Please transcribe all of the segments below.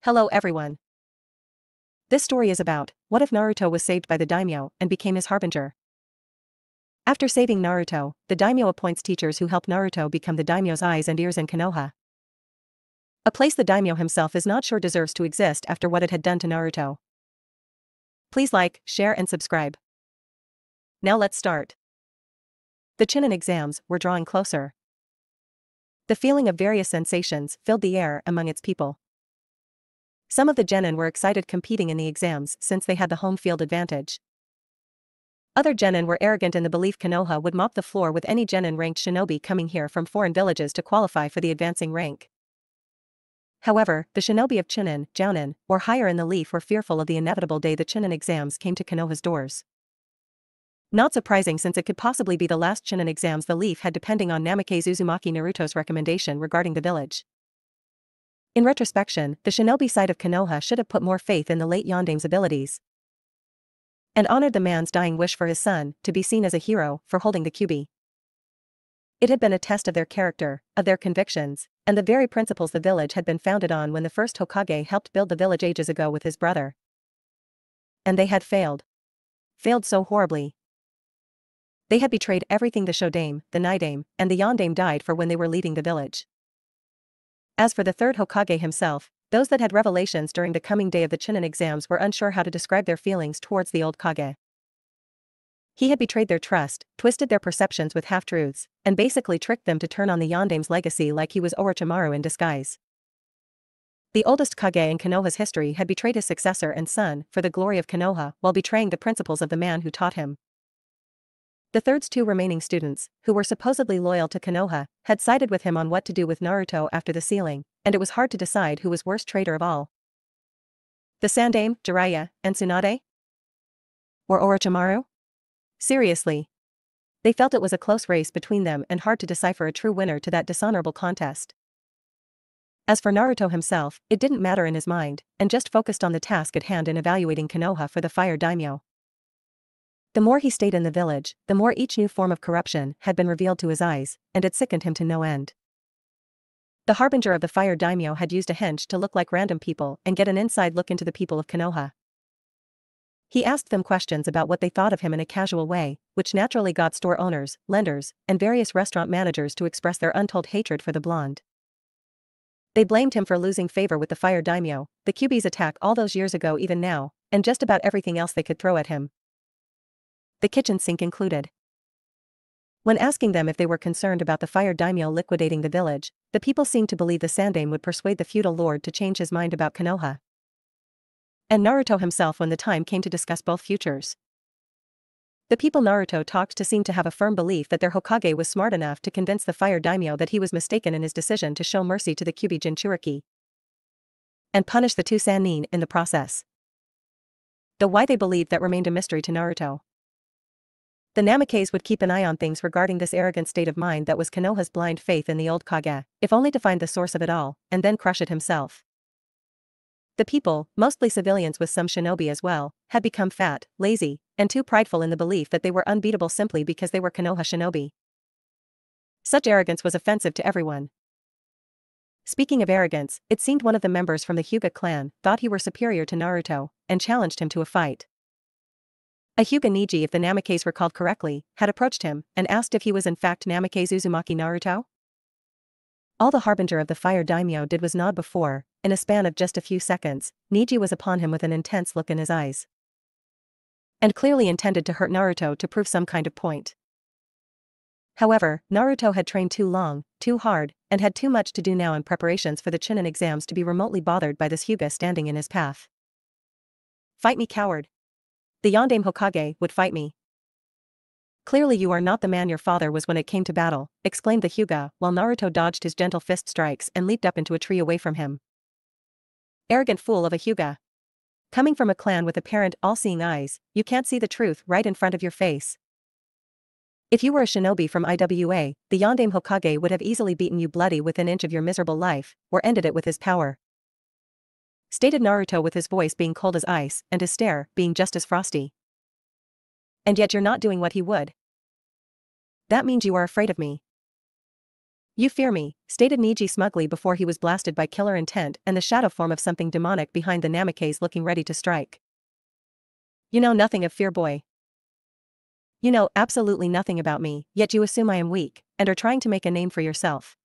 Hello everyone. This story is about, what if Naruto was saved by the Daimyo and became his Harbinger? After saving Naruto, the Daimyo appoints teachers who help Naruto become the Daimyo's eyes and ears in Konoha. A place the Daimyo himself is not sure deserves to exist after what it had done to Naruto. Please like, share and subscribe. Now let's start. The Chunin exams were drawing closer. The feeling of various sensations filled the air among its people. Some of the genin were excited competing in the exams since they had the home field advantage. Other genin were arrogant in the belief Konoha would mop the floor with any genin-ranked shinobi coming here from foreign villages to qualify for the advancing rank. However, the shinobi of Chunin, Jounin, or higher in the leaf were fearful of the inevitable day the Chunin exams came to Konoha's doors. Not surprising since it could possibly be the last Chunin exams the leaf had depending on Namikaze Uzumaki Naruto's recommendation regarding the village. In retrospection, the shinobi side of Konoha should have put more faith in the late Yondame's abilities and honored the man's dying wish for his son to be seen as a hero for holding the kyubi. It had been a test of their character, of their convictions, and the very principles the village had been founded on when the first Hokage helped build the village ages ago with his brother. And they had failed. Failed so horribly. They had betrayed everything the Shodame, the Nidame, and the Yondame died for when they were leading the village. As for the third Hokage himself, those that had revelations during the coming day of the Chunin exams were unsure how to describe their feelings towards the old Kage. He had betrayed their trust, twisted their perceptions with half-truths, and basically tricked them to turn on the Yondame's legacy like he was Orochimaru in disguise. The oldest Kage in Konoha's history had betrayed his successor and son for the glory of Konoha while betraying the principles of the man who taught him. The third's two remaining students, who were supposedly loyal to Konoha, had sided with him on what to do with Naruto after the sealing, and it was hard to decide who was worst traitor of all. The Sandame, Jiraiya, and Tsunade? Or Orochimaru? Seriously. They felt it was a close race between them and hard to decipher a true winner to that dishonorable contest. As for Naruto himself, it didn't matter in his mind, and just focused on the task at hand in evaluating Konoha for the Fire Daimyo. The more he stayed in the village, the more each new form of corruption had been revealed to his eyes, and it sickened him to no end. The Harbinger of the Fire Daimyo had used a hench to look like random people and get an inside look into the people of Konoha. He asked them questions about what they thought of him in a casual way, which naturally got store owners, lenders, and various restaurant managers to express their untold hatred for the blonde. They blamed him for losing favor with the Fire Daimyo, the Kyuubi's attack all those years ago even now, and just about everything else they could throw at him. The kitchen sink included. When asking them if they were concerned about the Fire Daimyo liquidating the village, the people seemed to believe the Sandame would persuade the feudal lord to change his mind about Konoha. And Naruto himself when the time came to discuss both futures. The people Naruto talked to seemed to have a firm belief that their Hokage was smart enough to convince the Fire Daimyo that he was mistaken in his decision to show mercy to the Kyuubi Jinchuriki and punish the two Sannin in the process. Though why they believed that remained a mystery to Naruto. The Namikaze would keep an eye on things regarding this arrogant state of mind that was Konoha's blind faith in the old Kage, if only to find the source of it all, and then crush it himself. The people, mostly civilians with some shinobi as well, had become fat, lazy, and too prideful in the belief that they were unbeatable simply because they were Konoha shinobi. Such arrogance was offensive to everyone. Speaking of arrogance, it seemed one of the members from the Hyuga clan thought he were superior to Naruto, and challenged him to a fight. A Hyuga Niji, if the Namikaze recalled correctly, had approached him and asked if he was in fact Namikaze Uzumaki Naruto. All the Harbinger of the Fire Daimyo did was nod before, in a span of just a few seconds, Niji was upon him with an intense look in his eyes. And clearly intended to hurt Naruto to prove some kind of point. However, Naruto had trained too long, too hard, and had too much to do now in preparations for the Chunin exams to be remotely bothered by this Hyuga standing in his path. Fight me, coward. The Yondame Hokage would fight me. Clearly you are not the man your father was when it came to battle, exclaimed the Hyuga, while Naruto dodged his gentle fist strikes and leaped up into a tree away from him. Arrogant fool of a Hyuga. Coming from a clan with apparent all-seeing eyes, you can't see the truth right in front of your face. If you were a shinobi from IWA, the Yondame Hokage would have easily beaten you bloody within an inch of your miserable life, or ended it with his power. Stated Naruto with his voice being cold as ice and his stare being just as frosty. And yet you're not doing what he would. That means you are afraid of me. You fear me, stated Niji smugly before he was blasted by killer intent and the shadow form of something demonic behind the Namikaze looking ready to strike. You know nothing of fear, boy. You know absolutely nothing about me, yet you assume I am weak, and are trying to make a name for yourself.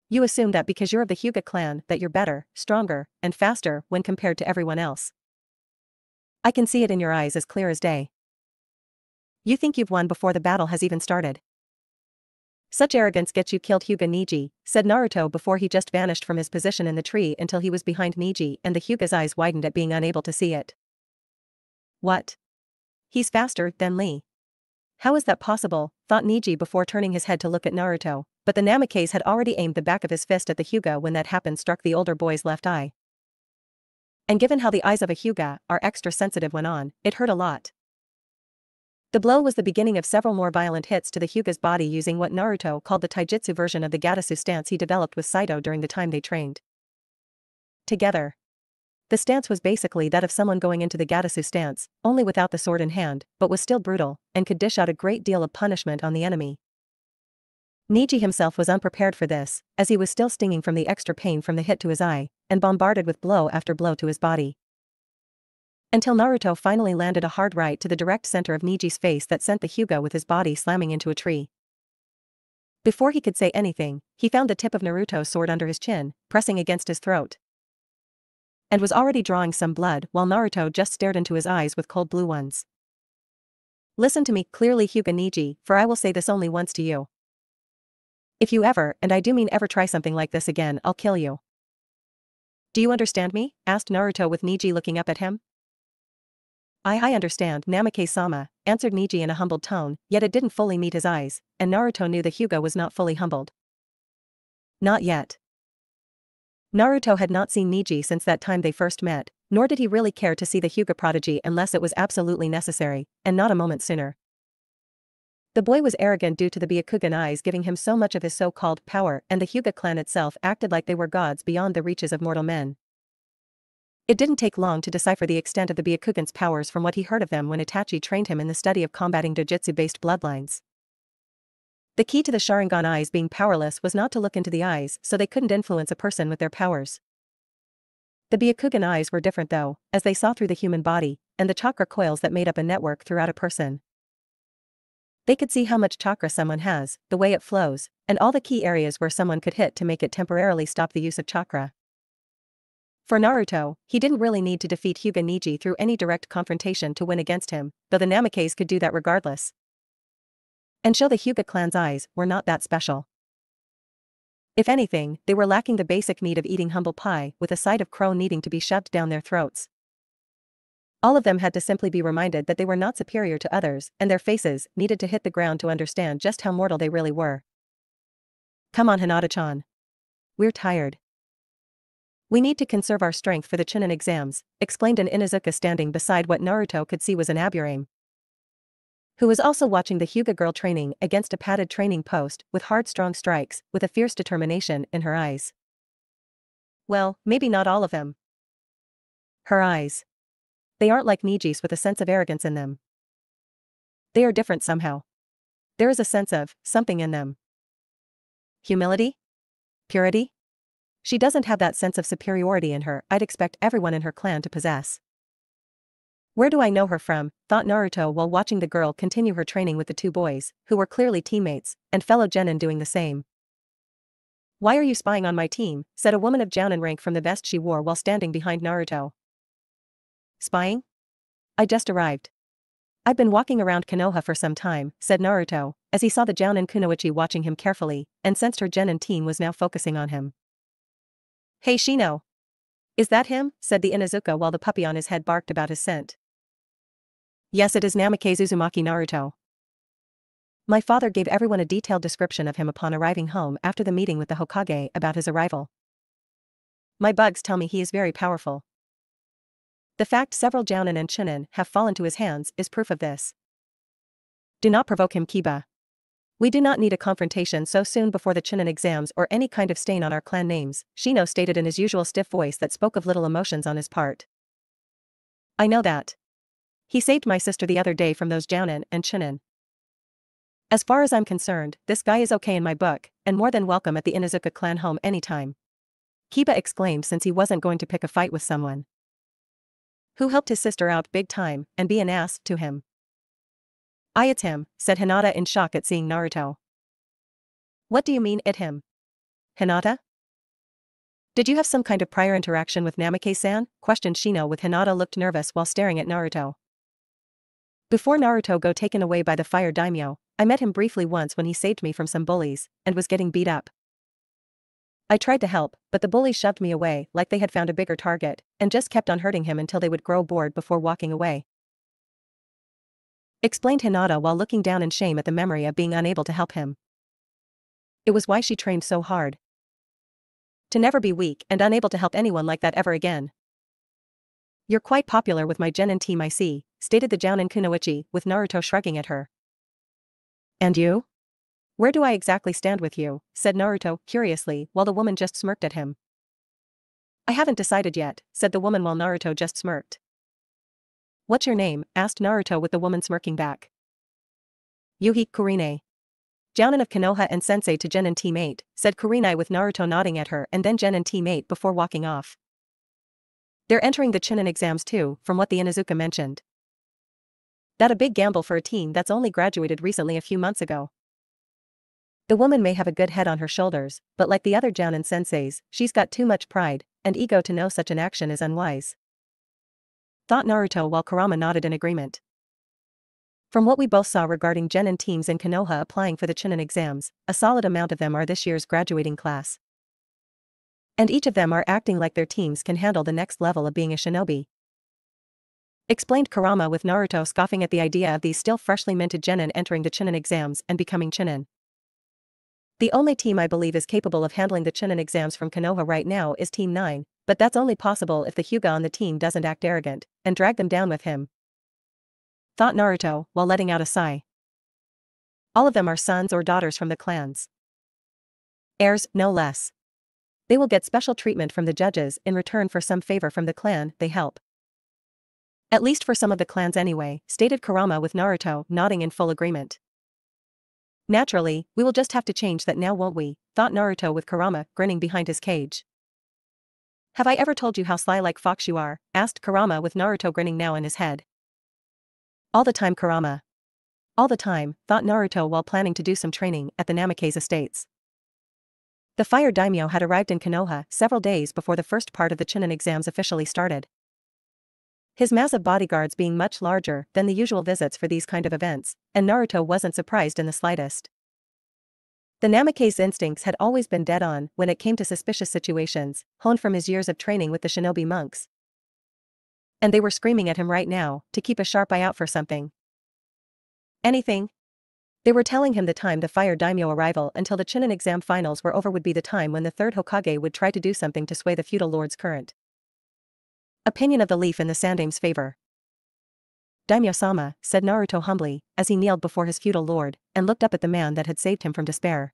You assume that because you're of the Hyuga clan that you're better, stronger, and faster when compared to everyone else. I can see it in your eyes as clear as day. You think you've won before the battle has even started. Such arrogance gets you killed, Hyuga Niji, said Naruto before he just vanished from his position in the tree until he was behind Niji and the Hyuga's eyes widened at being unable to see it. What? He's faster than Lee. How is that possible, thought Niji before turning his head to look at Naruto, but the Namikaze had already aimed the back of his fist at the Hyuga when that happened struck the older boy's left eye. And given how the eyes of a Hyuga are extra sensitive when on, it hurt a lot. The blow was the beginning of several more violent hits to the Hyuga's body using what Naruto called the taijutsu version of the Gatsu stance he developed with Saito during the time they trained together. The stance was basically that of someone going into the Gatsu stance, only without the sword in hand, but was still brutal, and could dish out a great deal of punishment on the enemy. Niji himself was unprepared for this, as he was still stinging from the extra pain from the hit to his eye, and bombarded with blow after blow to his body. Until Naruto finally landed a hard right to the direct center of Niji's face that sent the Hyuga with his body slamming into a tree. Before he could say anything, he found the tip of Naruto's sword under his chin, pressing against his throat, and was already drawing some blood while Naruto just stared into his eyes with cold blue ones. Listen to me clearly, Hyuga Niji, for I will say this only once to you. If you ever, and I do mean ever, try something like this again, I'll kill you. Do you understand me? Asked Naruto with Niji looking up at him. I understand, Namikaze-sama, answered Niji in a humbled tone, yet it didn't fully meet his eyes, and Naruto knew the Hyuga was not fully humbled. Not yet. Naruto had not seen Niji since that time they first met, nor did he really care to see the Hyuga prodigy unless it was absolutely necessary, and not a moment sooner. The boy was arrogant due to the Byakugan eyes giving him so much of his so-called power, and the Hyuga clan itself acted like they were gods beyond the reaches of mortal men. It didn't take long to decipher the extent of the Byakugan's powers from what he heard of them when Itachi trained him in the study of combating dojutsu-based bloodlines. The key to the Sharingan eyes being powerless was not to look into the eyes, so they couldn't influence a person with their powers. The Byakugan eyes were different though, as they saw through the human body, and the chakra coils that made up a network throughout a person. They could see how much chakra someone has, the way it flows, and all the key areas where someone could hit to make it temporarily stop the use of chakra. For Naruto, he didn't really need to defeat Hyuga Niji through any direct confrontation to win against him, though the Namikaze could do that regardless. And show the Hyuga clan's eyes were not that special. If anything, they were lacking the basic need of eating humble pie with a side of crow needing to be shoved down their throats. All of them had to simply be reminded that they were not superior to others, and their faces needed to hit the ground to understand just how mortal they really were. Come on, Hinata-chan. We're tired. We need to conserve our strength for the Chunin exams, explained an Inuzuka standing beside what Naruto could see was an Aburame, who was also watching the Hyuga girl training against a padded training post with hard strong strikes, with a fierce determination in her eyes. Well, maybe not all of them. Her eyes. They aren't like Niji's with a sense of arrogance in them. They are different somehow. There is a sense of something in them. Humility? Purity? She doesn't have that sense of superiority in her I'd expect everyone in her clan to possess. Where do I know her from? Thought Naruto while watching the girl continue her training with the two boys, who were clearly teammates, and fellow genin doing the same. Why are you spying on my team? Said a woman of jounin rank from the vest she wore while standing behind Naruto. Spying? I just arrived. I've been walking around Konoha for some time, said Naruto, as he saw the jounin kunoichi watching him carefully, and sensed her genin team was now focusing on him. Hey Shino! Is that him? Said the Inuzuka while the puppy on his head barked about his scent. Yes, it is Namikaze Uzumaki Naruto. My father gave everyone a detailed description of him upon arriving home after the meeting with the Hokage about his arrival. My bugs tell me he is very powerful. The fact several jounin and chunin have fallen to his hands is proof of this. Do not provoke him, Kiba. We do not need a confrontation so soon before the chunin exams or any kind of stain on our clan names, Shino stated in his usual stiff voice that spoke of little emotions on his part. I know that. He saved my sister the other day from those jounin and chunin. As far as I'm concerned, this guy is okay in my book, and more than welcome at the Inuzuka clan home anytime. Kiba exclaimed since he wasn't going to pick a fight with someone who helped his sister out big time and be an ass to him. It's him, said Hinata in shock at seeing Naruto. What do you mean, it him? Hinata? Did you have some kind of prior interaction with Namikaze-san? Questioned Shino with Hinata looked nervous while staring at Naruto. Before Naruto got taken away by the fire daimyo, I met him briefly once when he saved me from some bullies, and was getting beat up. I tried to help, but the bullies shoved me away like they had found a bigger target, and just kept on hurting him until they would grow bored before walking away. Explained Hinata while looking down in shame at the memory of being unable to help him. It was why she trained so hard. To never be weak and unable to help anyone like that ever again. You're quite popular with my genin team, I see, stated the Jounin Kunoichi, with Naruto shrugging at her. And you? Where do I exactly stand with you? Said Naruto, curiously, while the woman just smirked at him. I haven't decided yet, said the woman while Naruto just smirked. What's your name? Asked Naruto with the woman smirking back. Yuhi Kurine. Jounin of Konoha and sensei to Genin teammate, said Kurinai with Naruto nodding at her and then Genin teammate before walking off. They're entering the Chunin exams too, from what the Inuzuka mentioned. That a big gamble for a team that's only graduated recently a few months ago. The woman may have a good head on her shoulders, but like the other Jounin senseis, she's got too much pride and ego to know such an action is unwise. Thought Naruto while Kurama nodded in agreement. From what we both saw regarding Genin teams in Konoha applying for the Chunin exams, a solid amount of them are this year's graduating class. And each of them are acting like their teams can handle the next level of being a shinobi. Explained Kurama with Naruto scoffing at the idea of these still freshly minted Genin entering the Chunin exams and becoming Chunin. The only team I believe is capable of handling the Chunin exams from Konoha right now is Team 9, but that's only possible if the Hyuga on the team doesn't act arrogant and drag them down with him. Thought Naruto, while letting out a sigh. All of them are sons or daughters from the clans. Heirs, no less. They will get special treatment from the judges in return for some favor from the clan they help. At least for some of the clans anyway, stated Kurama with Naruto nodding in full agreement. Naturally, we will just have to change that now, won't we? Thought Naruto with Kurama grinning behind his cage. Have I ever told you how sly like fox you are? Asked Kurama with Naruto grinning now in his head. All the time, Kurama. All the time, thought Naruto while planning to do some training at the Namikaze estates. The fire daimyo had arrived in Konoha several days before the first part of the Chunin exams officially started. His massive bodyguards being much larger than the usual visits for these kind of events, and Naruto wasn't surprised in the slightest. The Namikaze instincts had always been dead on when it came to suspicious situations, honed from his years of training with the shinobi monks. And they were screaming at him right now to keep a sharp eye out for something. Anything? They were telling him the time the fire daimyo arrival until the Chunin exam finals were over would be the time when the third Hokage would try to do something to sway the feudal lord's current opinion of the leaf in the Sandame's favor. Daimyo-sama, said Naruto humbly, as he kneeled before his feudal lord, and looked up at the man that had saved him from despair.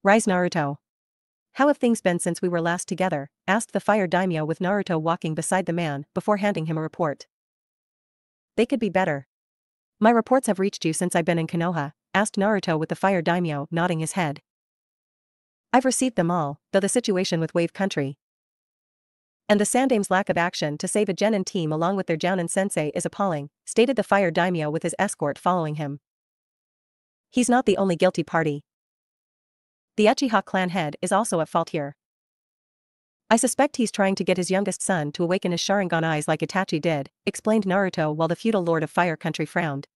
Rise, Naruto. How have things been since we were last together? Asked the fire daimyo with Naruto walking beside the man before handing him a report. They could be better. My reports have reached you since I've been in Konoha, asked Naruto with the fire daimyo nodding his head. I've received them all, though the situation with Wave Country and the Sandame's lack of action to save a Genin team along with their Jounin sensei is appalling, stated the fire daimyo with his escort following him. He's not the only guilty party. The Uchiha clan head is also at fault here. I suspect he's trying to get his youngest son to awaken his Sharingan eyes like Itachi did, explained Naruto while the feudal lord of Fire Country frowned.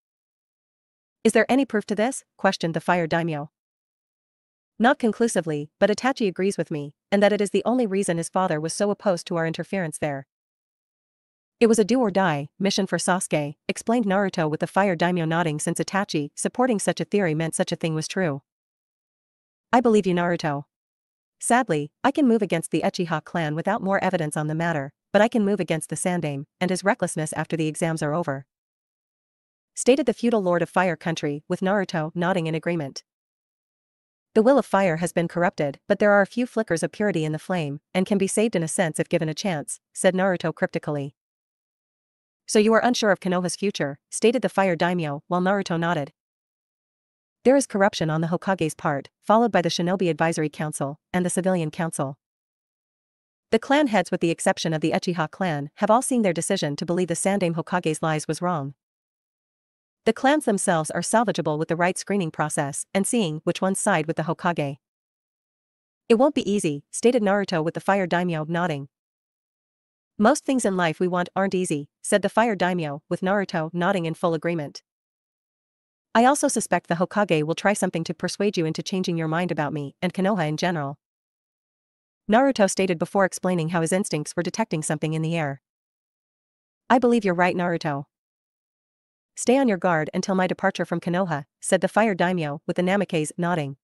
Is there any proof to this? Questioned the fire daimyo. Not conclusively, but Itachi agrees with me, and that it is the only reason his father was so opposed to our interference there. It was a do-or-die mission for Sasuke, explained Naruto with the fire daimyo nodding since Itachi supporting such a theory meant such a thing was true. I believe you, Naruto. Sadly, I can move against the Uchiha clan without more evidence on the matter, but I can move against the Sandame and his recklessness after the exams are over. Stated the feudal lord of Fire Country with Naruto nodding in agreement. The will of fire has been corrupted, but there are a few flickers of purity in the flame, and can be saved in a sense if given a chance, said Naruto cryptically. So you are unsure of Konoha's future, stated the fire daimyo while Naruto nodded. There is corruption on the Hokage's part, followed by the Shinobi Advisory Council and the Civilian Council. The clan heads, with the exception of the Uchiha clan, have all seen their decision to believe the Sandaime Hokage's lies was wrong. The clans themselves are salvageable with the right screening process and seeing which ones side with the Hokage. It won't be easy, stated Naruto with the Fire Daimyo nodding. Most things in life we want aren't easy, said the Fire Daimyo, with Naruto nodding in full agreement. I also suspect the Hokage will try something to persuade you into changing your mind about me and Konoha in general. Naruto stated before explaining how his instincts were detecting something in the air. I believe you're right, Naruto. Stay on your guard until my departure from Konoha, said the Fire Daimyo, with the Namikaze nodding.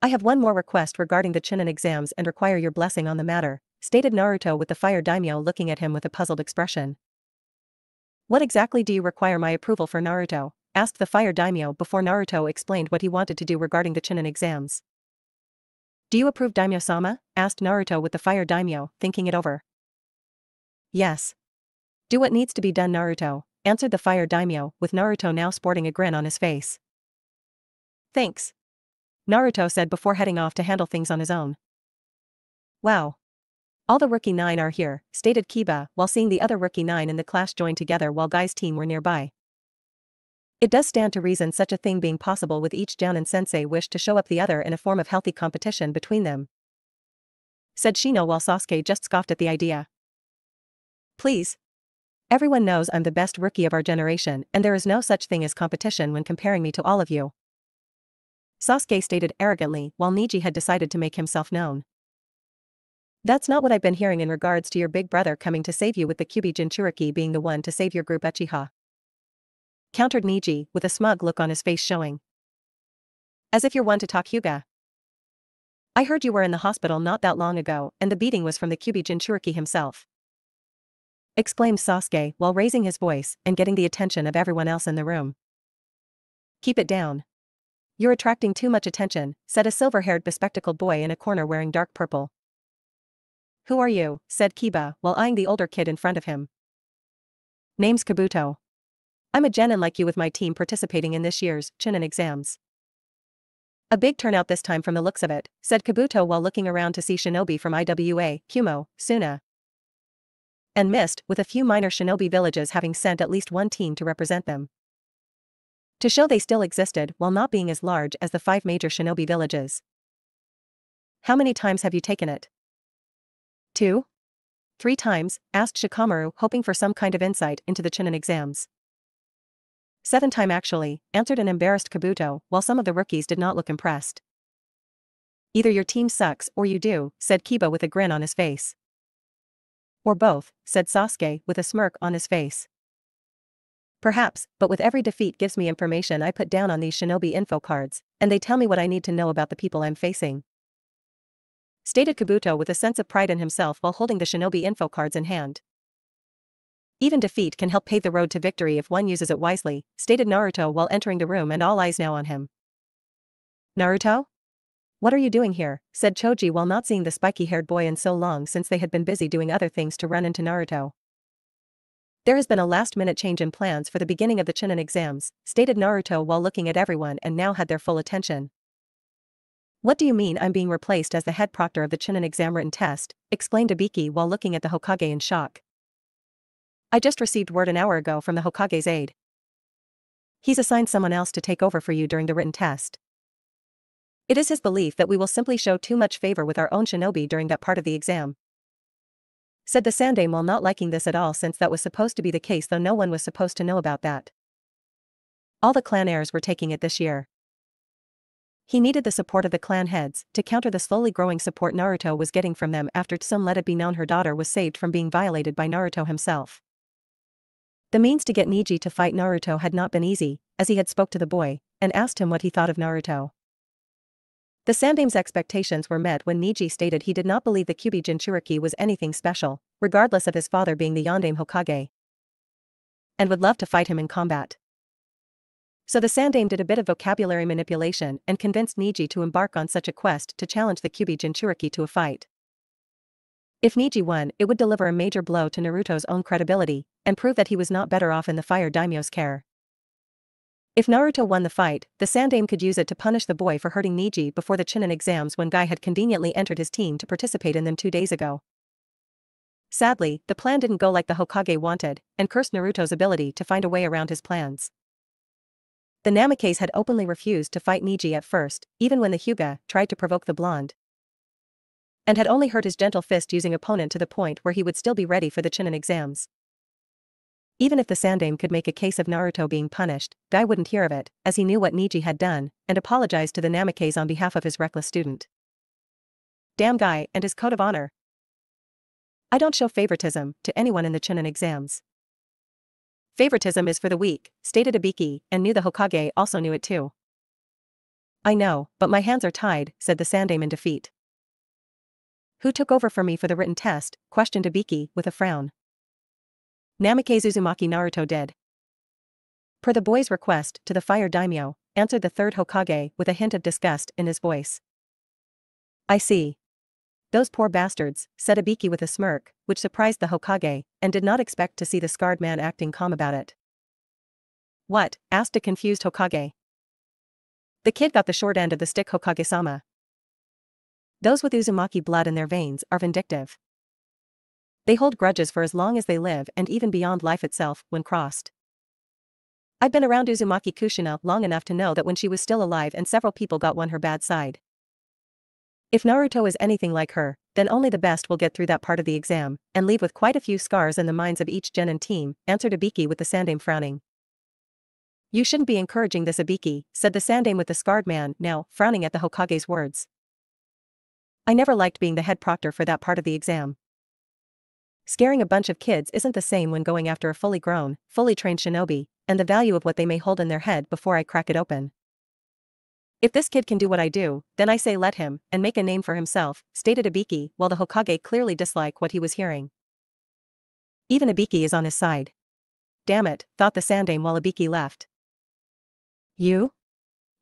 I have one more request regarding the Chunin exams and require your blessing on the matter, stated Naruto with the Fire Daimyo looking at him with a puzzled expression. What exactly do you require my approval for, Naruto? Asked the Fire Daimyo before Naruto explained what he wanted to do regarding the Chunin exams. Do you approve, Daimyo-sama? Asked Naruto with the Fire Daimyo, thinking it over. Yes. Do what needs to be done, Naruto, answered the Fire Daimyo, with Naruto now sporting a grin on his face. Thanks. Naruto said before heading off to handle things on his own. Wow. All the Rookie 9 are here, stated Kiba while seeing the other Rookie 9 in the class join together while Guy's team were nearby. It does stand to reason such a thing being possible with each Jounin sensei wished to show up the other in a form of healthy competition between them, said Shino while Sasuke just scoffed at the idea. Please. Everyone knows I'm the best rookie of our generation and there is no such thing as competition when comparing me to all of you, Sasuke stated arrogantly while Neji had decided to make himself known. That's not what I've been hearing in regards to your big brother coming to save you with the Kyuubi Jinchuriki being the one to save your group Uchiha, countered Neji with a smug look on his face showing. As if you're one to talk, Hyuga. I heard you were in the hospital not that long ago and the beating was from the Kyuubi Jinchuriki himself, exclaimed Sasuke while raising his voice and getting the attention of everyone else in the room. Keep it down. You're attracting too much attention, said a silver-haired bespectacled boy in a corner wearing dark purple. Who are you? Said Kiba while eyeing the older kid in front of him. Name's Kabuto. I'm a genin like you with my team participating in this year's Chunin exams. A big turnout this time from the looks of it, said Kabuto while looking around to see shinobi from IWA, Kumo, Suna, and Mist, with a few minor shinobi villages having sent at least one team to represent them, to show they still existed while not being as large as the 5 major shinobi villages. How many times have you taken it? 2? 3 times, asked Shikamaru hoping for some kind of insight into the Chunin exams. 7 times actually, answered an embarrassed Kabuto while some of the rookies did not look impressed. Either your team sucks or you do, said Kiba with a grin on his face. Or both, said Sasuke with a smirk on his face. Perhaps, but with every defeat gives me information I put down on these shinobi info cards, and they tell me what I need to know about the people I'm facing, stated Kabuto with a sense of pride in himself while holding the shinobi info cards in hand. Even defeat can help pave the road to victory if one uses it wisely, stated Naruto while entering the room and all eyes now on him. Naruto? What are you doing here? Said Choji while not seeing the spiky-haired boy in so long since they had been busy doing other things to run into Naruto. There has been a last-minute change in plans for the beginning of the Chunin exams, stated Naruto while looking at everyone and now had their full attention. What do you mean I'm being replaced as the head proctor of the Chunin exam written test? Exclaimed Ibiki while looking at the Hokage in shock. I just received word an hour ago from the Hokage's aide. He's assigned someone else to take over for you during the written test. It is his belief that we will simply show too much favor with our own shinobi during that part of the exam, said the Sandaime while not liking this at all since that was supposed to be the case though no one was supposed to know about that. All the clan heirs were taking it this year. He needed the support of the clan heads to counter the slowly growing support Naruto was getting from them after Tsum let it be known her daughter was saved from being violated by Naruto himself. The means to get Neji to fight Naruto had not been easy, as he had spoke to the boy and asked him what he thought of Naruto. The Sandaime's expectations were met when Neji stated he did not believe the Kyuubi Jinchuriki was anything special, regardless of his father being the Yondaime Hokage, and would love to fight him in combat. So the Sandaime did a bit of vocabulary manipulation and convinced Neji to embark on such a quest to challenge the Kyuubi Jinchuriki to a fight. If Neji won, it would deliver a major blow to Naruto's own credibility and prove that he was not better off in the Fire Daimyo's care. If Naruto won the fight, the Sandaime could use it to punish the boy for hurting Neji before the Chunin exams when Guy had conveniently entered his team to participate in them 2 days ago. Sadly, the plan didn't go like the Hokage wanted, and cursed Naruto's ability to find a way around his plans. The Namikaze had openly refused to fight Neji at first, even when the Hyuga tried to provoke the blonde, and had only hurt his gentle fist using opponent to the point where he would still be ready for the Chunin exams. Even if the Sandaime could make a case of Naruto being punished, Guy wouldn't hear of it, as he knew what Neji had done, and apologized to the Namikaze on behalf of his reckless student. Damn Guy and his code of honor. I don't show favoritism to anyone in the Chunin exams. Favoritism is for the weak, stated Ibiki, and knew the Hokage also knew it too. I know, but my hands are tied, said the Sandaime in defeat. Who took over for me for the written test? Questioned Ibiki with a frown. Namikaze Uzumaki Naruto did. Per the boy's request to the Fire Daimyo, answered the third Hokage with a hint of disgust in his voice. I see. Those poor bastards, said Ibiki with a smirk, which surprised the Hokage, and did not expect to see the scarred man acting calm about it. What? Asked a confused Hokage. The kid got the short end of the stick, Hokage-sama. Those with Uzumaki blood in their veins are vindictive. They hold grudges for as long as they live and even beyond life itself when crossed. I've been around Uzumaki Kushina long enough to know that when she was still alive and several people got on her bad side. If Naruto is anything like her, then only the best will get through that part of the exam, and leave with quite a few scars in the minds of each Genin team, answered Ibiki with the Sandaime frowning. You shouldn't be encouraging this, Ibiki, said the Sandaime with the scarred man, now frowning at the Hokage's words. I never liked being the head proctor for that part of the exam. Scaring a bunch of kids isn't the same when going after a fully grown, fully trained shinobi, and the value of what they may hold in their head before I crack it open. If this kid can do what I do, then I say let him, and make a name for himself, stated Ibiki, while the Hokage clearly disliked what he was hearing. Even Ibiki is on his side. Damn it, thought the Sandaime while Ibiki left. You?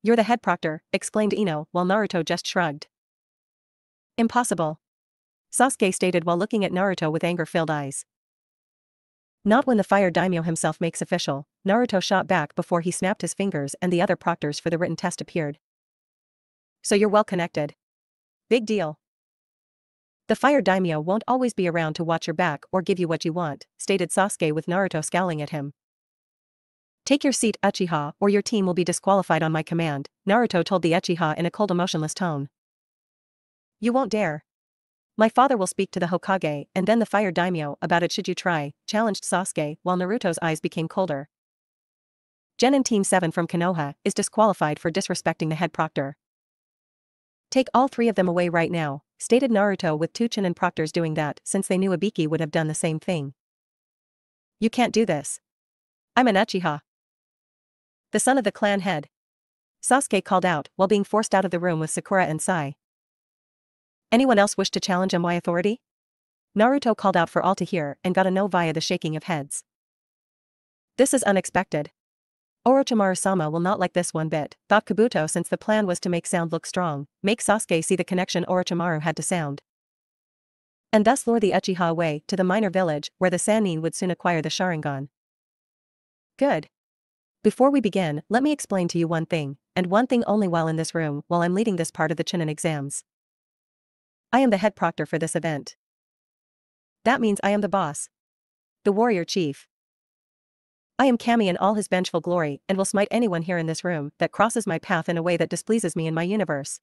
You're the head proctor, exclaimed Ino, while Naruto just shrugged. Impossible. Sasuke stated while looking at Naruto with anger-filled eyes. Not when the Fire Daimyo himself makes official, Naruto shot back before he snapped his fingers and the other proctors for the written test appeared. So you're well connected. Big deal. The Fire Daimyo won't always be around to watch your back or give you what you want, stated Sasuke with Naruto scowling at him. Take your seat, Uchiha, or your team will be disqualified on my command, Naruto told the Uchiha in a cold, emotionless tone. You won't dare. My father will speak to the Hokage and then the Fire Daimyo about it should you try, challenged Sasuke, while Naruto's eyes became colder. Genin Team 7 from Konoha is disqualified for disrespecting the head proctor. Take all 3 of them away right now, stated Naruto with 2 Chunin proctors doing that since they knew Ibiki would have done the same thing. You can't do this. I'm an Uchiha. The son of the clan head. Sasuke called out while being forced out of the room with Sakura and Sai. Anyone else wish to challenge my authority? Naruto called out for all to hear and got a no via the shaking of heads. This is unexpected. Orochimaru-sama will not like this one bit, thought Kabuto since the plan was to make sound look strong, make Sasuke see the connection Orochimaru had to sound, and thus lure the Uchiha away to the minor village where the Sannin would soon acquire the Sharingan. Good. Before we begin, let me explain to you one thing, and one thing only while in this room while I'm leading this part of the Chunin exams. I am the head proctor for this event. That means I am the boss. The warrior chief. I am Kami in all his vengeful glory and will smite anyone here in this room that crosses my path in a way that displeases me in my universe.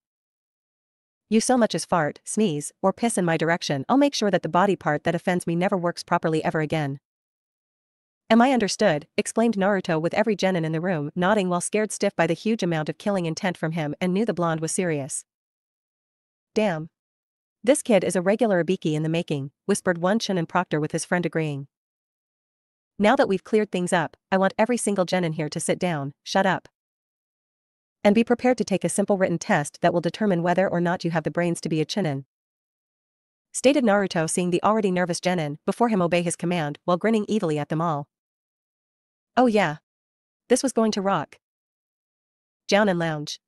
You so much as fart, sneeze, or piss in my direction, I'll make sure that the body part that offends me never works properly ever again. Am I understood? Exclaimed Naruto with every genin in the room nodding while scared stiff by the huge amount of killing intent from him and knew the blonde was serious. Damn. This kid is a regular Ibiki in the making, whispered one Chunin proctor with his friend agreeing. Now that we've cleared things up, I want every single genin here to sit down, shut up, and be prepared to take a simple written test that will determine whether or not you have the brains to be a Chunin. Stated Naruto seeing the already nervous genin before him obey his command while grinning evilly at them all. Oh yeah. This was going to rock. Jounin lounge.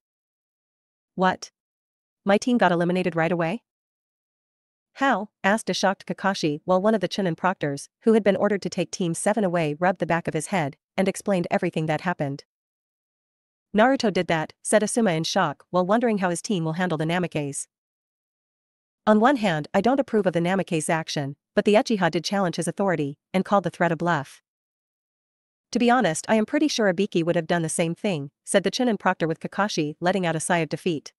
What? My team got eliminated right away? How? Asked a shocked Kakashi while one of the Chunin proctors, who had been ordered to take Team 7 away, rubbed the back of his head and explained everything that happened. Naruto did that, said Asuma in shock while wondering how his team will handle the Namikaze. On one hand, I don't approve of the Namikaze's action, but the Uchiha did challenge his authority, and called the threat a bluff. To be honest, I am pretty sure Ibiki would have done the same thing, said the Chunin Proctor with Kakashi letting out a sigh of defeat.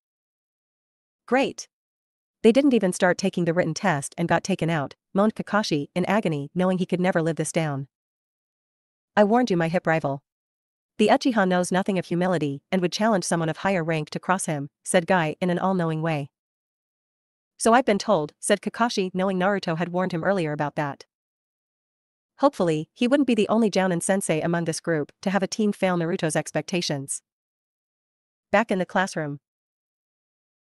Great. They didn't even start taking the written test and got taken out, moaned Kakashi in agony knowing he could never live this down. I warned you, my hip rival. The Uchiha knows nothing of humility and would challenge someone of higher rank to cross him, said Guy in an all-knowing way. So I've been told, said Kakashi knowing Naruto had warned him earlier about that. Hopefully, he wouldn't be the only Jounin sensei among this group to have a team fail Naruto's expectations. Back in the classroom.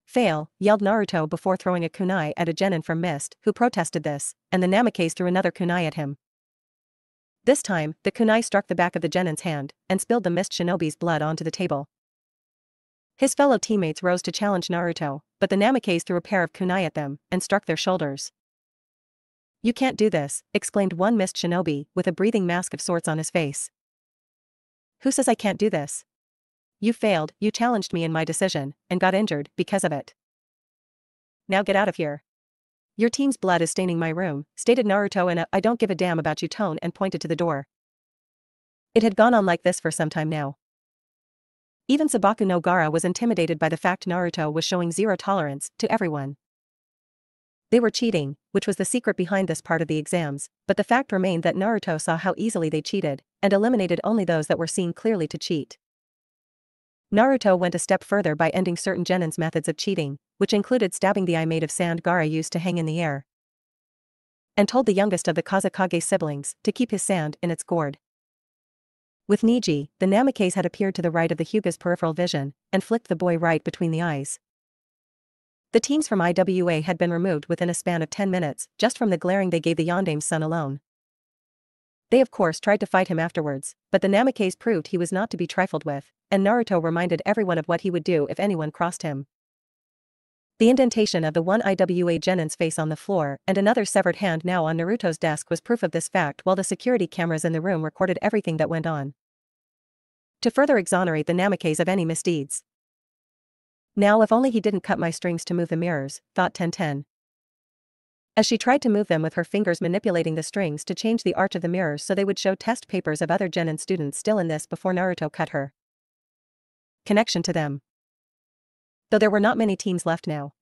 Fail, yelled Naruto before throwing a kunai at a genin from Mist who protested this, and the Namikaze threw another kunai at him. This time, the kunai struck the back of the genin's hand and spilled the Mist shinobi's blood onto the table. His fellow teammates rose to challenge Naruto, but the Namikaze threw a pair of kunai at them and struck their shoulders. You can't do this, exclaimed one Mist shinobi with a breathing mask of sorts on his face. Who says I can't do this? You failed, you challenged me in my decision, and got injured because of it. Now get out of here. Your team's blood is staining my room, stated Naruto in a I don't give a damn about you tone and pointed to the door. It had gone on like this for some time now. Even Sabaku no Gaara was intimidated by the fact Naruto was showing zero tolerance to everyone. They were cheating, which was the secret behind this part of the exams, but the fact remained that Naruto saw how easily they cheated, and eliminated only those that were seen clearly to cheat. Naruto went a step further by ending certain genin's methods of cheating, which included stabbing the eye made of sand Gaara used to hang in the air, and told the youngest of the Kazekage siblings to keep his sand in its gourd. With Niji, the Namikaze had appeared to the right of the Hyuga's peripheral vision, and flicked the boy right between the eyes. The teams from IWA had been removed within a span of 10 minutes, just from the glaring they gave the Yandame's son alone. They of course tried to fight him afterwards, but the Namikaze proved he was not to be trifled with, and Naruto reminded everyone of what he would do if anyone crossed him. The indentation of the one IWA genin's face on the floor and another severed hand now on Naruto's desk was proof of this fact, while the security cameras in the room recorded everything that went on, to further exonerate the Namikaze of any misdeeds. Now if only he didn't cut my strings to move the mirrors, thought Tenten, as she tried to move them with her fingers, manipulating the strings to change the arch of the mirrors so they would show test papers of other genin students still in this before Naruto cut her connection to them. Though there were not many teams left now.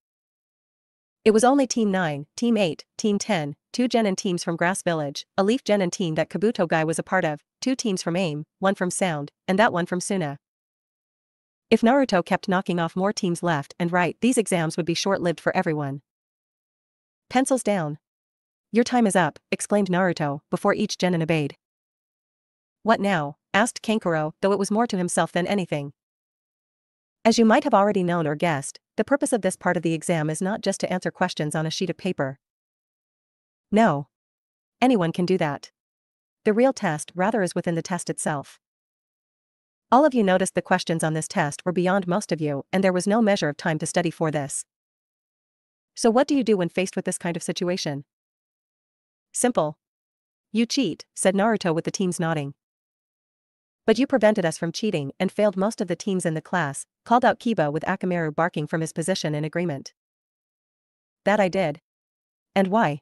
It was only Team 9, Team 8, Team 10, 2 genin teams from Grass Village, a Leaf genin team that Kabuto Guy was a part of, 2 teams from AIM, 1 from Sound, and that one from Suna. If Naruto kept knocking off more teams left and right, these exams would be short-lived for everyone. Pencils down. Your time is up, exclaimed Naruto, before each genin obeyed. What now? Asked Kankuro, though it was more to himself than anything. As you might have already known or guessed, the purpose of this part of the exam is not just to answer questions on a sheet of paper. No. Anyone can do that. The real test rather is within the test itself. All of you noticed the questions on this test were beyond most of you, and there was no measure of time to study for this. So what do you do when faced with this kind of situation? Simple. You cheat, said Naruto with the teams nodding. But you prevented us from cheating and failed most of the teams in the class, called out Kiba with Akamaru barking from his position in agreement. That I did. And why?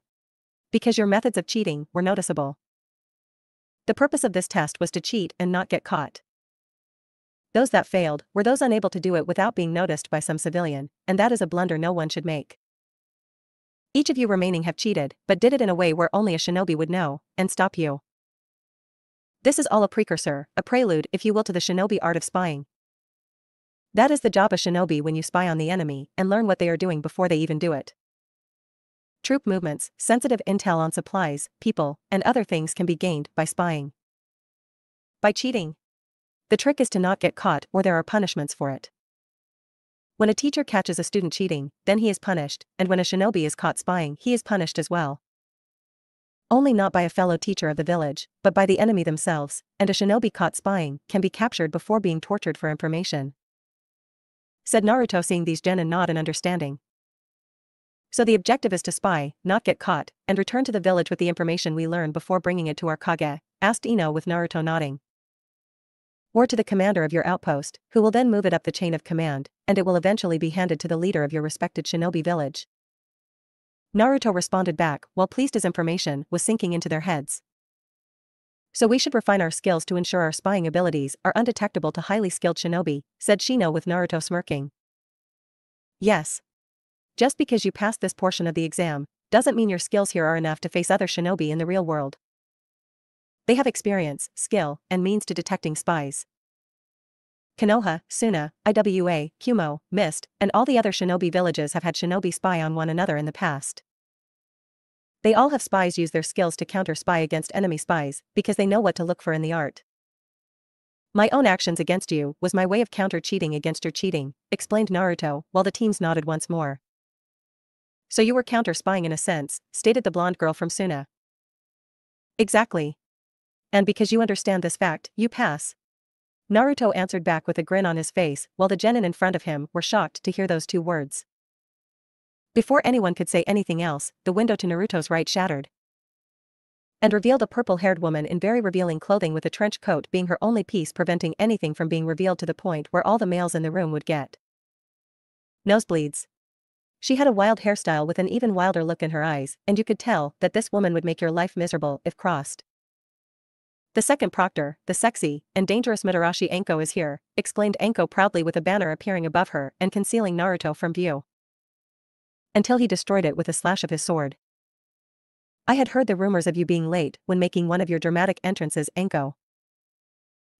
Because your methods of cheating were noticeable. The purpose of this test was to cheat and not get caught. Those that failed were those unable to do it without being noticed by some civilian, and that is a blunder no one should make. Each of you remaining have cheated, but did it in a way where only a shinobi would know, and stop you. This is all a precursor, a prelude if you will to the shinobi art of spying. That is the job of shinobi when you spy on the enemy and learn what they are doing before they even do it. Troop movements, sensitive intel on supplies, people, and other things can be gained by spying. By cheating. The trick is to not get caught or there are punishments for it. When a teacher catches a student cheating, then he is punished, and when a shinobi is caught spying, he is punished as well. Only not by a fellow teacher of the village, but by the enemy themselves, and a shinobi caught spying can be captured before being tortured for information. Said Naruto, seeing these genin nod in understanding. So the objective is to spy, not get caught, and return to the village with the information we learn before bringing it to our Kage, asked Ino with Naruto nodding. Or to the commander of your outpost, who will then move it up the chain of command, and it will eventually be handed to the leader of your respected shinobi village. Naruto responded back, while pleased his information was sinking into their heads. So we should refine our skills to ensure our spying abilities are undetectable to highly skilled shinobi, said Shino with Naruto smirking. Yes. Just because you passed this portion of the exam, doesn't mean your skills here are enough to face other shinobi in the real world. They have experience, skill, and means to detecting spies. Konoha, Suna, Iwa, Kumo, Mist, and all the other shinobi villages have had shinobi spy on one another in the past. They all have spies use their skills to counter-spy against enemy spies, because they know what to look for in the art. My own actions against you was my way of counter-cheating against your cheating, explained Naruto, while the teams nodded once more. So you were counter-spying in a sense, stated the blonde girl from Suna. Exactly. And because you understand this fact, you pass. Naruto answered back with a grin on his face, while the genin in front of him were shocked to hear those two words. Before anyone could say anything else, the window to Naruto's right shattered and revealed a purple-haired woman in very revealing clothing with a trench coat being her only piece, preventing anything from being revealed to the point where all the males in the room would get nosebleeds. She had a wild hairstyle with an even wilder look in her eyes, and you could tell that this woman would make your life miserable if crossed. The second proctor, the sexy and dangerous Madarashi Anko is here, exclaimed Anko proudly with a banner appearing above her and concealing Naruto from view. Until he destroyed it with a slash of his sword. I had heard the rumors of you being late when making one of your dramatic entrances, Anko.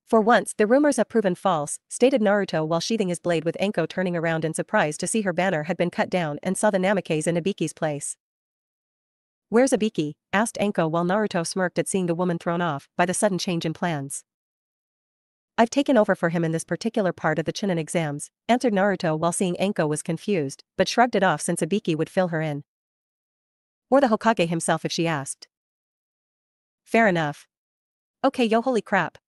For once, the rumors have proven false, stated Naruto while sheathing his blade with Anko turning around in surprise to see her banner had been cut down and saw the Namikaze in Ibiki's place. Where's Ibiki? Asked Anko while Naruto smirked at seeing the woman thrown off by the sudden change in plans. I've taken over for him in this particular part of the Chunin exams, answered Naruto while seeing Anko was confused, but shrugged it off since Ibiki would fill her in. Or the Hokage himself if she asked. Fair enough. Okay, yo, holy crap.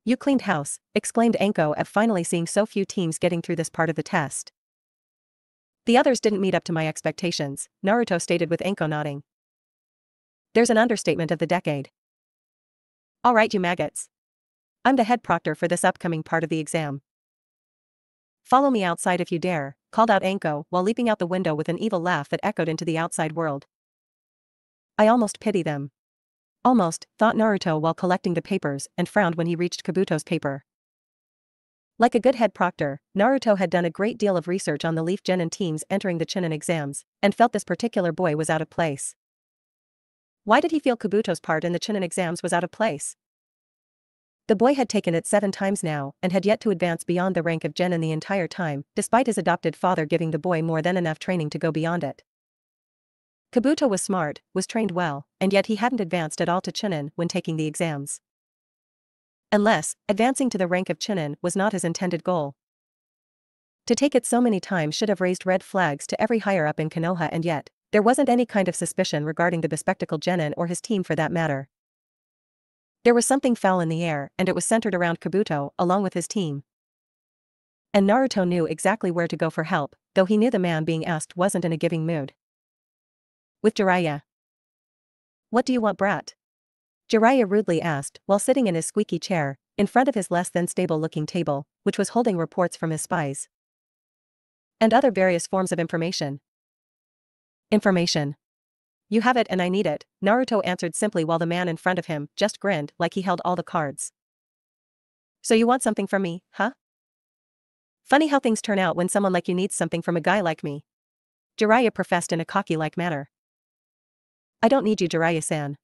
You cleaned house, exclaimed Anko at finally seeing so few teams getting through this part of the test. The others didn't meet up to my expectations, Naruto stated with Anko nodding. There's an understatement of the decade. Alright, you maggots. I'm the head proctor for this upcoming part of the exam. Follow me outside if you dare, called out Anko while leaping out the window with an evil laugh that echoed into the outside world. I almost pity them. Almost, thought Naruto while collecting the papers and frowned when he reached Kabuto's paper. Like a good head proctor, Naruto had done a great deal of research on the Leaf Genin teams entering the Chunin exams, and felt this particular boy was out of place. Why did he feel Kabuto's part in the Chunin exams was out of place? The boy had taken it 7 times now and had yet to advance beyond the rank of Genin the entire time, despite his adopted father giving the boy more than enough training to go beyond it. Kabuto was smart, was trained well, and yet he hadn't advanced at all to Chunin when taking the exams. Unless, advancing to the rank of Chunin was not his intended goal. To take it so many times should have raised red flags to every higher up in Konoha, and yet, there wasn't any kind of suspicion regarding the bespectacled Genin or his team for that matter. There was something foul in the air, and it was centered around Kabuto along with his team. And Naruto knew exactly where to go for help, though he knew the man being asked wasn't in a giving mood. With Jiraiya. What do you want, brat? Jiraiya rudely asked while sitting in his squeaky chair, in front of his less than stable-looking table, which was holding reports from his spies. And other various forms of information. Information. You have it and I need it, Naruto answered simply while the man in front of him just grinned like he held all the cards. So you want something from me, huh? Funny how things turn out when someone like you needs something from a guy like me. Jiraiya professed in a cocky-like manner. I don't need you, Jiraiya-san.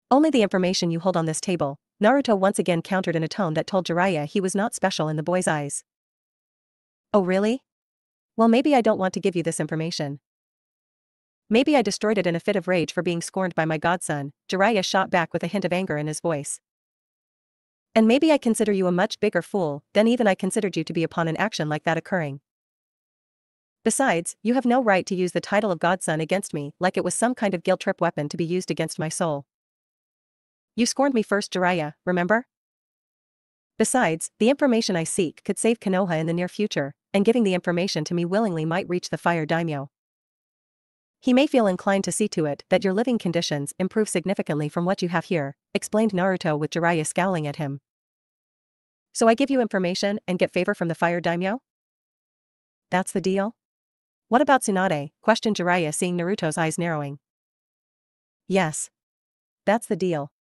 Only the information you hold on this table, Naruto once again countered in a tone that told Jiraiya he was not special in the boy's eyes. Oh really? Well, maybe I don't want to give you this information. Maybe I destroyed it in a fit of rage for being scorned by my godson, Jiraiya shot back with a hint of anger in his voice. And maybe I consider you a much bigger fool than even I considered you to be upon an action like that occurring. Besides, you have no right to use the title of godson against me like it was some kind of guilt trip weapon to be used against my soul. You scorned me first, Jiraiya, remember? Besides, the information I seek could save Konoha in the near future, and giving the information to me willingly might reach the Fire Daimyo. He may feel inclined to see to it that your living conditions improve significantly from what you have here, explained Naruto with Jiraiya scowling at him. So I give you information and get favor from the fire daimyo? That's the deal? What about Tsunade? Questioned Jiraiya, seeing Naruto's eyes narrowing. Yes. That's the deal.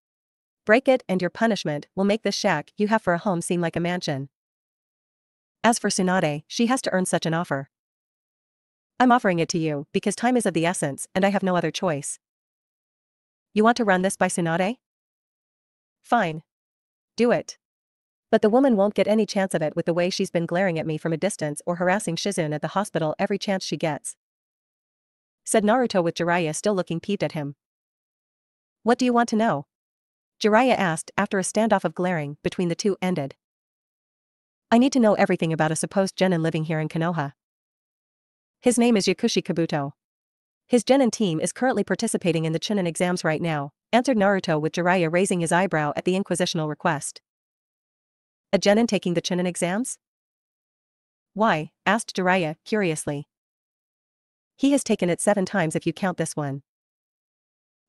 Break it and your punishment will make this shack you have for a home seem like a mansion. As for Tsunade, she has to earn such an offer. I'm offering it to you because time is of the essence and I have no other choice. You want to run this by Tsunade? Fine. Do it. But the woman won't get any chance of it with the way she's been glaring at me from a distance or harassing Shizune at the hospital every chance she gets. Said Naruto with Jiraiya still looking peeved at him. What do you want to know? Jiraiya asked after a standoff of glaring between the two ended. I need to know everything about a supposed genin living here in Konoha. His name is Yakushi Kabuto. His genin team is currently participating in the Chunin exams right now, answered Naruto with Jiraiya raising his eyebrow at the inquisitional request. A genin taking the Chunin exams? Why? Asked Jiraiya, curiously. He has taken it 7 times if you count this one.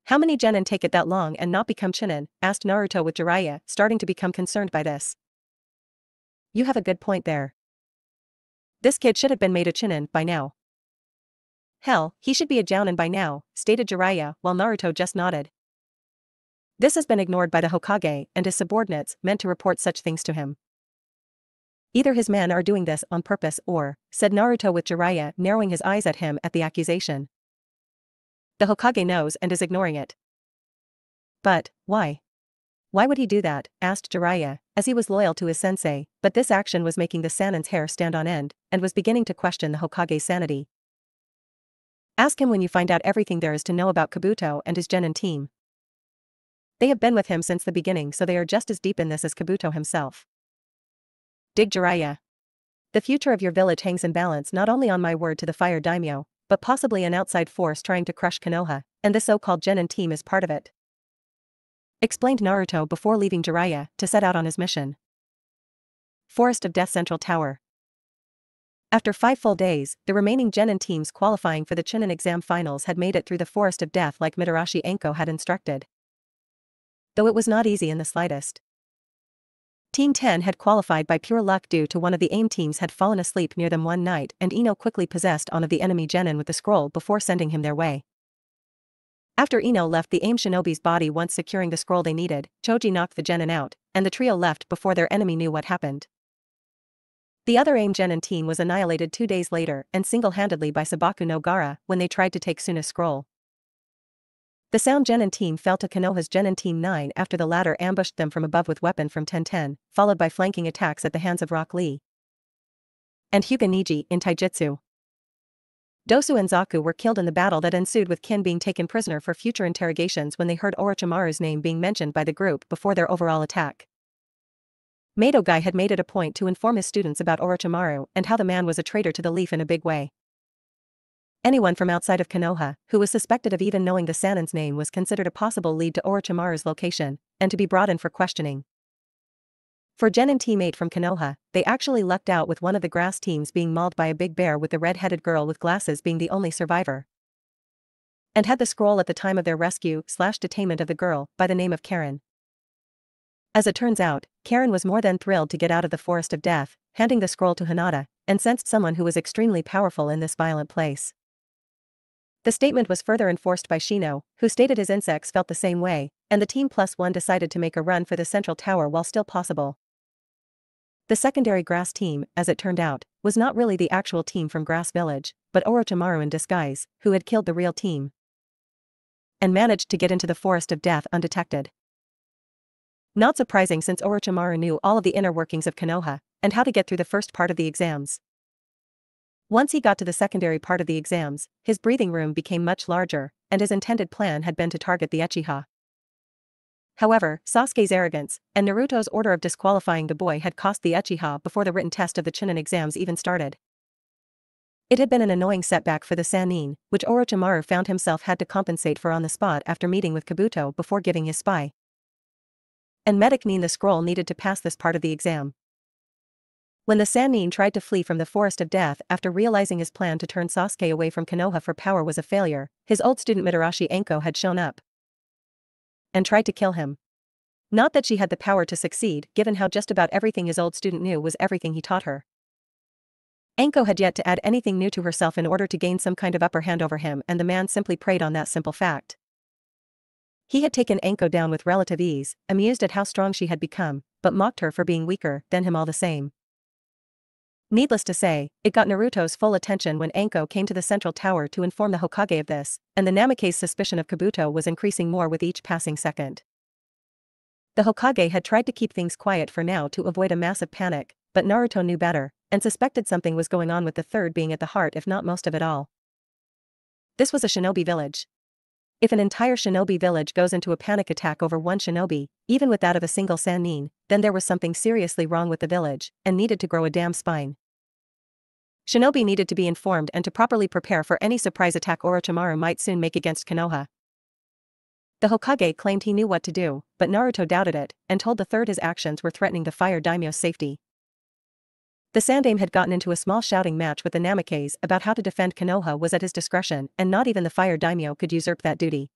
How many genin take it that long and not become Chunin? Asked Naruto with Jiraiya, starting to become concerned by this. You have a good point there. This kid should have been made a Chunin by now. Hell, he should be a Jounin by now, stated Jiraiya, while Naruto just nodded. This has been ignored by the Hokage and his subordinates meant to report such things to him. Either his men are doing this on purpose or, said Naruto with Jiraiya narrowing his eyes at him at the accusation. The Hokage knows and is ignoring it. But, why? Why would he do that? Asked Jiraiya, as he was loyal to his sensei, but this action was making the Sanin's hair stand on end, and was beginning to question the Hokage's sanity. Ask him when you find out everything there is to know about Kabuto and his genin team. They have been with him since the beginning, so they are just as deep in this as Kabuto himself. Dig Jiraiya. The future of your village hangs in balance not only on my word to the fire daimyo, but possibly an outside force trying to crush Konoha, and the so-called genin team is part of it. Explained Naruto before leaving Jiraiya to set out on his mission. Forest of Death Central Tower. After 5 full days, the remaining genin teams qualifying for the Chunin exam finals had made it through the Forest of Death like Mitarashi Enko had instructed. Though it was not easy in the slightest. Team 10 had qualified by pure luck due to one of the AIM teams had fallen asleep near them one night and Ino quickly possessed one of the enemy genin with the scroll before sending him their way. After Ino left the AIM shinobi's body once securing the scroll they needed, Choji knocked the genin out, and the trio left before their enemy knew what happened. The other AIM genin team was annihilated 2 days later and single-handedly by Sabaku no Gara when they tried to take Suna's scroll. The Sound genin team fell to Konoha's genin team 9 after the latter ambushed them from above with weapon from 1010, followed by flanking attacks at the hands of Rock Lee and Hyuga Niji in taijutsu. Dosu and Zaku were killed in the battle that ensued, with Kin being taken prisoner for future interrogations when they heard Orochimaru's name being mentioned by the group before their overall attack. Madogai had made it a point to inform his students about Orochimaru and how the man was a traitor to the Leaf in a big way. Anyone from outside of Konoha who was suspected of even knowing the Sanin's name was considered a possible lead to Orochimaru's location, and to be brought in for questioning. For genin Team 8 from Konoha, they actually lucked out with one of the grass teams being mauled by a big bear, with the red-headed girl with glasses being the only survivor. And had the scroll at the time of their rescue/detainment of the girl by the name of Karen. As it turns out, Karen was more than thrilled to get out of the Forest of Death, handing the scroll to Hinata, and sensed someone who was extremely powerful in this violent place. The statement was further enforced by Shino, who stated his insects felt the same way, and the Team +1 decided to make a run for the central tower while still possible. The secondary grass team, as it turned out, was not really the actual team from Grass Village, but Orochimaru in disguise, who had killed the real team and managed to get into the Forest of Death undetected. Not surprising, since Orochimaru knew all of the inner workings of Konoha and how to get through the first part of the exams. Once he got to the secondary part of the exams, his breathing room became much larger, and his intended plan had been to target the Uchiha. However, Sasuke's arrogance and Naruto's order of disqualifying the boy had cost the Uchiha before the written test of the Chunin exams even started. It had been an annoying setback for the Sannin, which Orochimaru found himself had to compensate for on the spot after meeting with Kabuto before giving his spy and medic Nin the scroll needed to pass this part of the exam. When the Sannin tried to flee from the Forest of Death after realizing his plan to turn Sasuke away from Konoha for power was a failure, his old student Mitarashi Enko had shown up and tried to kill him. Not that she had the power to succeed, given how just about everything his old student knew was everything he taught her. Anko had yet to add anything new to herself in order to gain some kind of upper hand over him, and the man simply preyed on that simple fact. He had taken Anko down with relative ease, amused at how strong she had become, but mocked her for being weaker than him all the same. Needless to say, it got Naruto's full attention when Anko came to the central tower to inform the Hokage of this, and the Namake's suspicion of Kabuto was increasing more with each passing second. The Hokage had tried to keep things quiet for now to avoid a massive panic, but Naruto knew better, and suspected something was going on with the third being at the heart if not most of it all. This was a shinobi village. If an entire shinobi village goes into a panic attack over one shinobi, even with that of a single sannin, then there was something seriously wrong with the village, and needed to grow a damn spine. Shinobi needed to be informed and to properly prepare for any surprise attack Orochimaru might soon make against Konoha. The Hokage claimed he knew what to do, but Naruto doubted it, and told the third his actions were threatening the Fire Daimyo's safety. The Sandaime had gotten into a small shouting match with the Namakes about how to defend Konoha was at his discretion, and not even the Fire Daimyo could usurp that duty.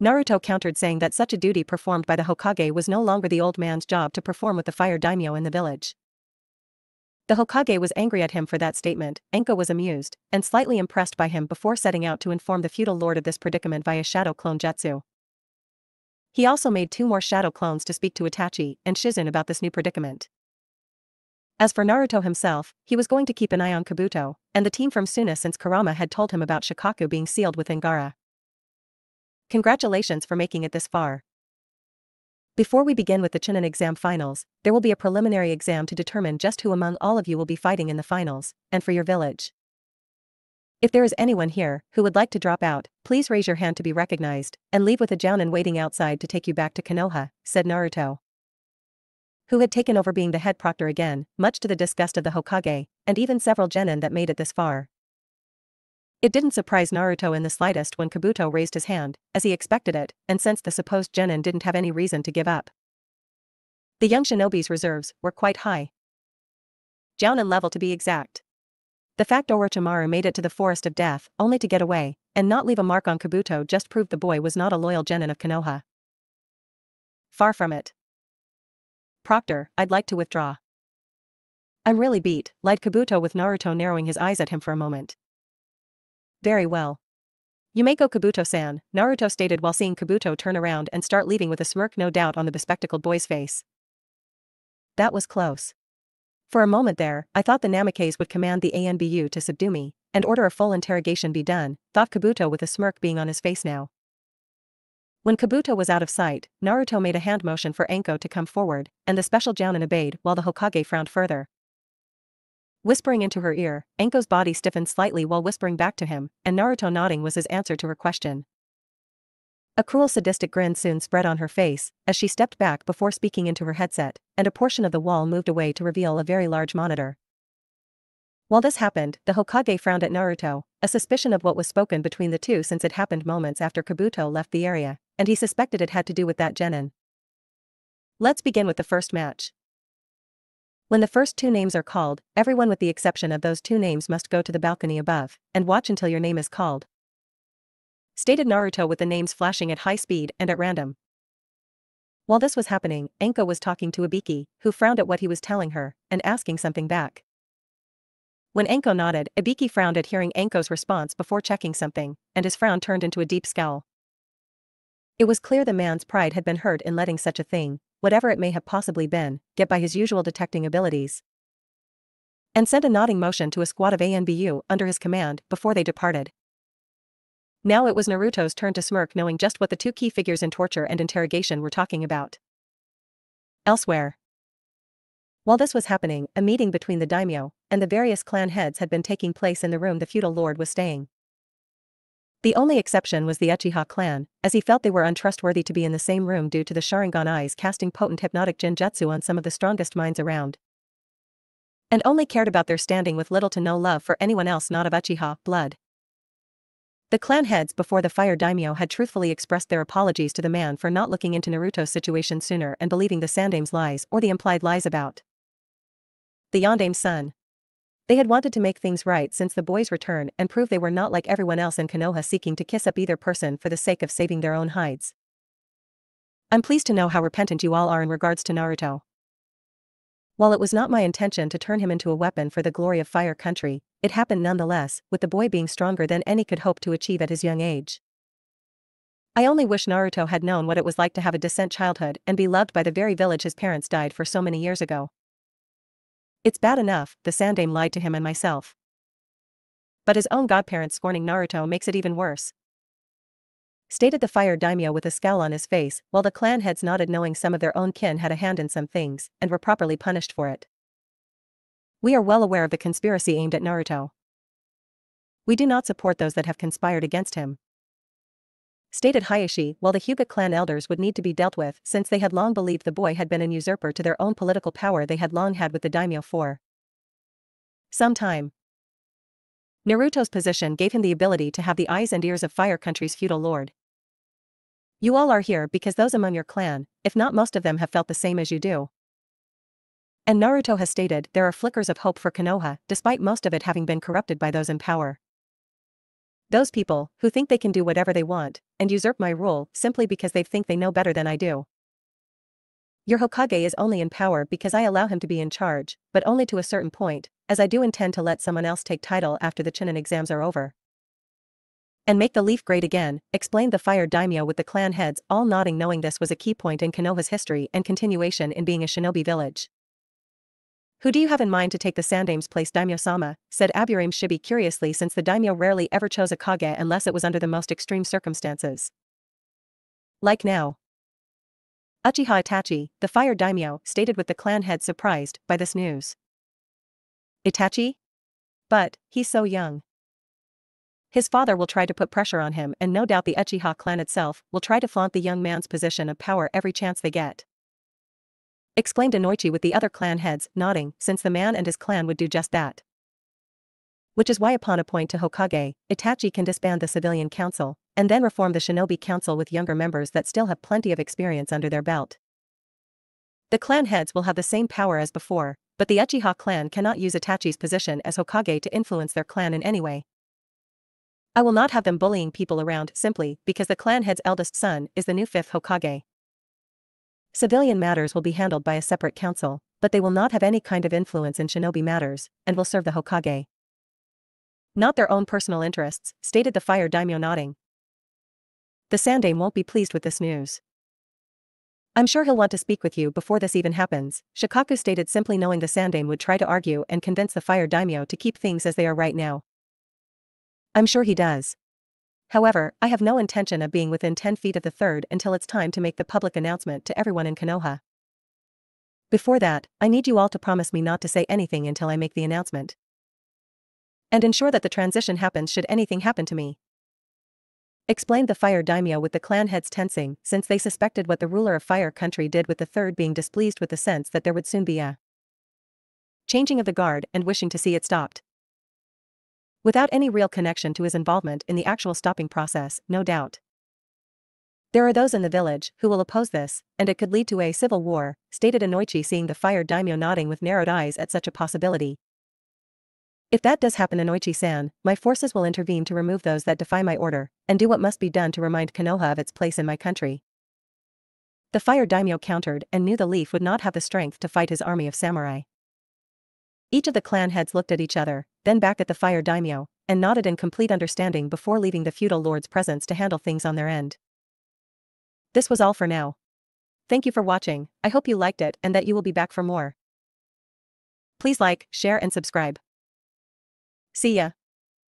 Naruto countered saying that such a duty performed by the Hokage was no longer the old man's job to perform with the Fire Daimyo in the village. The Hokage was angry at him for that statement. Anko was amused, and slightly impressed by him before setting out to inform the feudal lord of this predicament via shadow clone jutsu. He also made 2 more shadow clones to speak to Itachi and Shizune about this new predicament. As for Naruto himself, he was going to keep an eye on Kabuto, and the team from Suna since Kurama had told him about Shikaku being sealed within Gaara. Congratulations for making it this far. Before we begin with the Chunin exam finals, there will be a preliminary exam to determine just who among all of you will be fighting in the finals, and for your village. If there is anyone here who would like to drop out, please raise your hand to be recognized, and leave with a jounin waiting outside to take you back to Konoha, said Naruto, who had taken over being the head proctor again, much to the disgust of the Hokage, and even several genin that made it this far. It didn't surprise Naruto in the slightest when Kabuto raised his hand, as he expected it, and sensed the supposed genin didn't have any reason to give up. The young shinobi's reserves were quite high. Jounin level to be exact. The fact Orochimaru made it to the Forest of Death, only to get away, and not leave a mark on Kabuto just proved the boy was not a loyal genin of Konoha. Far from it. Proctor, I'd like to withdraw. I'm really beat, lied Kabuto with Naruto narrowing his eyes at him for a moment. Very well. You may go Kabuto-san, Naruto stated while seeing Kabuto turn around and start leaving with a smirk no doubt on the bespectacled boy's face. That was close. For a moment there, I thought the Namakes would command the ANBU to subdue me, and order a full interrogation be done, thought Kabuto with a smirk being on his face now. When Kabuto was out of sight, Naruto made a hand motion for Anko to come forward, and the special jounin obeyed while the Hokage frowned further. Whispering into her ear, Anko's body stiffened slightly while whispering back to him, and Naruto nodding was his answer to her question. A cruel sadistic grin soon spread on her face, as she stepped back before speaking into her headset, and a portion of the wall moved away to reveal a very large monitor. While this happened, the Hokage frowned at Naruto, a suspicion of what was spoken between the two since it happened moments after Kabuto left the area, and he suspected it had to do with that genin. Let's begin with the first match. When the first 2 names are called, everyone with the exception of those 2 names must go to the balcony above, and watch until your name is called, stated Naruto with the names flashing at high speed and at random. While this was happening, Anko was talking to Ibiki, who frowned at what he was telling her, and asking something back. When Anko nodded, Ibiki frowned at hearing Anko's response before checking something, and his frown turned into a deep scowl. It was clear the man's pride had been hurt in letting such a thing, whatever it may have possibly been, get by his usual detecting abilities, and sent a nodding motion to a squad of ANBU under his command before they departed. Now it was Naruto's turn to smirk, knowing just what the 2 key figures in torture and interrogation were talking about. Elsewhere. While this was happening, a meeting between the daimyo and the various clan heads had been taking place in the room the feudal lord was staying. The only exception was the Uchiha clan, as he felt they were untrustworthy to be in the same room due to the Sharingan eyes casting potent hypnotic jinjutsu on some of the strongest minds around, and only cared about their standing with little to no love for anyone else not of Uchiha blood. The clan heads before the Fire Daimyo had truthfully expressed their apologies to the man for not looking into Naruto's situation sooner and believing the Sandaime's lies or the implied lies about the Yondaime's son. They had wanted to make things right since the boy's return and prove they were not like everyone else in Konoha seeking to kiss up either person for the sake of saving their own hides. I'm pleased to know how repentant you all are in regards to Naruto. While it was not my intention to turn him into a weapon for the glory of Fire Country, it happened nonetheless, with the boy being stronger than any could hope to achieve at his young age. I only wish Naruto had known what it was like to have a decent childhood and be loved by the very village his parents died for so many years ago. It's bad enough, the Sandaime lied to him and myself. But his own godparents scorning Naruto makes it even worse. Stated the Fire Daimyo with a scowl on his face, while the clan heads nodded, knowing some of their own kin had a hand in some things, and were properly punished for it. We are well aware of the conspiracy aimed at Naruto. We do not support those that have conspired against him. Stated Hayashi, while the Hyuga clan elders would need to be dealt with since they had long believed the boy had been an usurper to their own political power they had long had with the Daimyo for some time. Naruto's position gave him the ability to have the eyes and ears of Fire Country's feudal lord. You all are here because those among your clan, if not most of them, have felt the same as you do. And Naruto has stated there are flickers of hope for Konoha, despite most of it having been corrupted by those in power. Those people, who think they can do whatever they want, and usurp my rule simply because they think they know better than I do. Your Hokage is only in power because I allow him to be in charge, but only to a certain point, as I do intend to let someone else take title after the Chunin exams are over. And make the leaf great again, explained the Fire Daimyo with the clan heads all nodding, knowing this was a key point in Konoha's history and continuation in being a shinobi village. Who do you have in mind to take the Sandaime's place, Daimyo-sama? Said Aburame Shibi curiously, since the Daimyo rarely ever chose a Kage unless it was under the most extreme circumstances. Like now. Uchiha Itachi, the Fire Daimyo, stated with the clan head surprised by this news. Itachi? But, he's so young. His father will try to put pressure on him, and no doubt the Uchiha clan itself will try to flaunt the young man's position of power every chance they get. Exclaimed Inoichi with the other clan heads nodding, since the man and his clan would do just that. Which is why upon a point to Hokage, Itachi can disband the civilian council, and then reform the shinobi council with younger members that still have plenty of experience under their belt. The clan heads will have the same power as before, but the Uchiha clan cannot use Itachi's position as Hokage to influence their clan in any way. I will not have them bullying people around simply because the clan head's eldest son is the new 5th Hokage. Civilian matters will be handled by a separate council, but they will not have any kind of influence in shinobi matters, and will serve the Hokage. Not their own personal interests, stated the Fire Daimyo nodding. The Sandaime won't be pleased with this news. I'm sure he'll want to speak with you before this even happens, Shikaku stated, simply knowing the Sandaime would try to argue and convince the Fire Daimyo to keep things as they are right now. I'm sure he does. However, I have no intention of being within 10 feet of the third until it's time to make the public announcement to everyone in Konoha. Before that, I need you all to promise me not to say anything until I make the announcement. And ensure that the transition happens should anything happen to me. Explained the Fire Daimyo with the clan heads tensing, since they suspected what the ruler of Fire Country did, with the third being displeased with the sense that there would soon be a changing of the guard and wishing to see it stopped. Without any real connection to his involvement in the actual stopping process, no doubt. There are those in the village who will oppose this, and it could lead to a civil war, stated Inoichi, seeing the Fire Daimyo nodding with narrowed eyes at such a possibility. If that does happen, Inoichi-san, my forces will intervene to remove those that defy my order, and do what must be done to remind Konoha of its place in my country. The Fire Daimyo countered and knew the leaf would not have the strength to fight his army of samurai. Each of the clan heads looked at each other, then back at the Fire Daimyo, and nodded in complete understanding before leaving the feudal lord's presence to handle things on their end. This was all for now. Thank you for watching. I hope you liked it and that you will be back for more. Please like, share and subscribe. See ya.